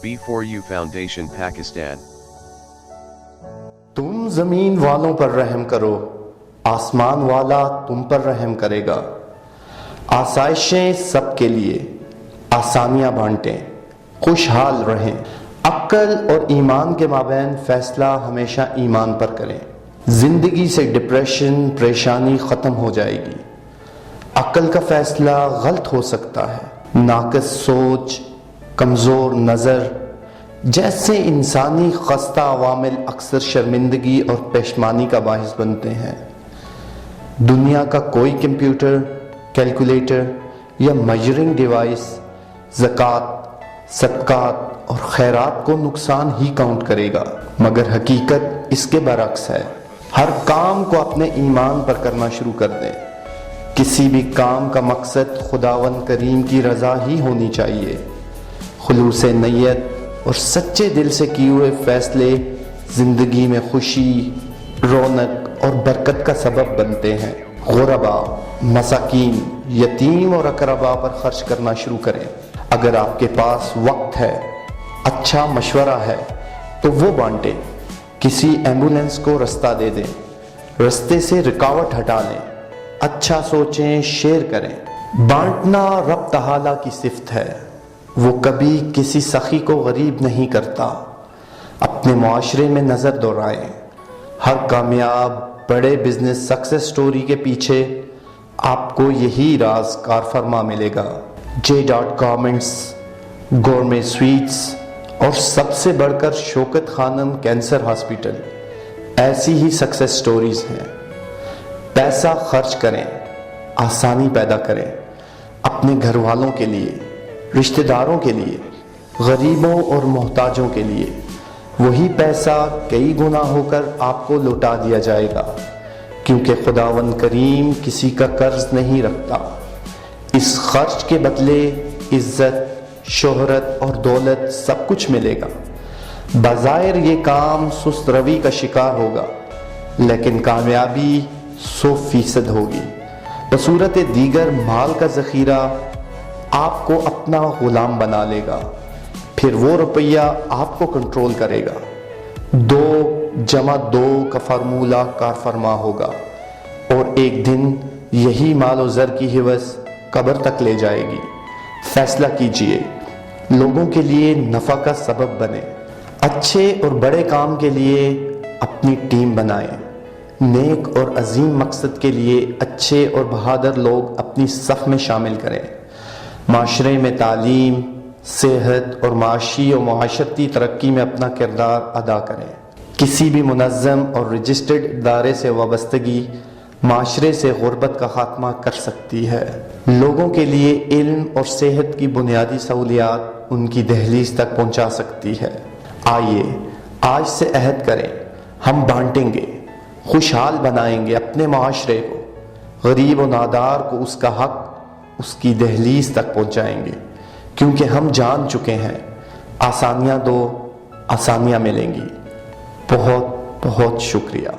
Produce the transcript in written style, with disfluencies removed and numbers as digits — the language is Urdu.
B4U Foundation Pakistan. تم زمین والوں پر رحم کرو، آسمان والا تم پر رحم کرے گا۔ آسائشیں سب کے لیے، آسانیاں بانٹیں، خوشحال رہیں۔ عقل اور ایمان کے مابین فیصلہ ہمیشہ ایمان پر کریں۔ زندگی سے ڈپریشن، پریشانی ختم ہو جائے گی۔ عقل کا فیصلہ غلط ہو سکتا ہے۔ ناقص سوچ، کمزور نظر جیسے انسانی خستہ عوامل اکثر شرمندگی اور پشیمانی کا باعث بنتے ہیں۔ دنیا کا کوئی کمپیوٹر، کیلکولیٹر یا میجرنگ ڈیوائس زکوٰۃ، صدقات اور خیرات کو نقصان ہی کاؤنٹ کرے گا، مگر حقیقت اس کے برعکس ہے۔ ہر کام کو اپنے ایمان پر کرنا شروع کر دیں۔ کسی بھی کام کا مقصد خداوند کریم کی رضا ہی ہونی چاہیے۔ خلوص نیت اور سچے دل سے کیے ہوئے فیصلے زندگی میں خوشی، رونق اور برکت کا سبب بنتے ہیں۔ غربا، مساکین، یتیم اور اقربا پر خرچ کرنا شروع کریں۔ اگر آپ کے پاس وقت ہے، اچھا مشورہ ہے تو وہ بانٹیں۔ کسی ایمبولینس کو رستہ دے دیں، رستے سے رکاوٹ ہٹا لیں۔ اچھا سوچیں، شیئر کریں۔ بانٹنا رب تعالیٰ کی صفت ہے، وہ کبھی کسی سخی کو غریب نہیں کرتا۔ اپنے معاشرے میں نظر دوڑائیں۔ ہر کامیاب بڑے بزنس سکسیس سٹوری کے پیچھے آپ کو یہی راز کار فرما ملے گا۔ J.Garments، گورمے سویٹس اور سب سے بڑھ کر شوکت خانم کینسر ہاسپٹل ایسی ہی سکسیس سٹوریز ہیں۔ پیسہ خرچ کریں، آسانی پیدا کریں، اپنے گھر والوں کے لیے، رشتہ داروں کے لیے، غریبوں اور محتاجوں کے لیے۔ وہی پیسہ کئی گنا ہو کر آپ کو لوٹا دیا جائے گا، کیونکہ خداوند کریم کسی کا قرض نہیں رکھتا۔ اس خرچ کے بدلے عزت، شہرت اور دولت سب کچھ ملے گا۔ بظاہر یہ کام سست روی کا شکار ہوگا، لیکن کامیابی 100% ہوگی۔ بصورت دیگر مال کا ذخیرہ آپ کو اپنا غلام بنا لے گا، پھر وہ روپیہ آپ کو کنٹرول کرے گا۔ 2+2 کا فارمولہ کار فرما ہوگا، اور ایک دن یہی مال و زر کی ہوس قبر تک لے جائے گی۔ فیصلہ کیجئے، لوگوں کے لیے نفع کا سبب بنے۔ اچھے اور بڑے کام کے لیے اپنی ٹیم بنائیں۔ نیک اور عظیم مقصد کے لیے اچھے اور بہادر لوگ اپنی صف میں شامل کریں۔ معاشرے میں تعلیم، صحت اور معاشی و معاشرتی ترقی میں اپنا کردار ادا کریں۔ کسی بھی منظم اور رجسٹرڈ ادارے سے وابستگی معاشرے سے غربت کا خاتمہ کر سکتی ہے۔ لوگوں کے لیے علم اور صحت کی بنیادی سہولیات ان کی دہلیز تک پہنچا سکتی ہے۔ آئیے آج سے عہد کریں، ہم بانٹیں گے، خوشحال بنائیں گے اپنے معاشرے کو، غریب و نادار کو اس کا حق اس کی دہلیز تک پہنچائیں گے، کیونکہ ہم جان چکے ہیں آسانیاں دو، آسانیاں ملیں گی۔ بہت بہت شکریہ۔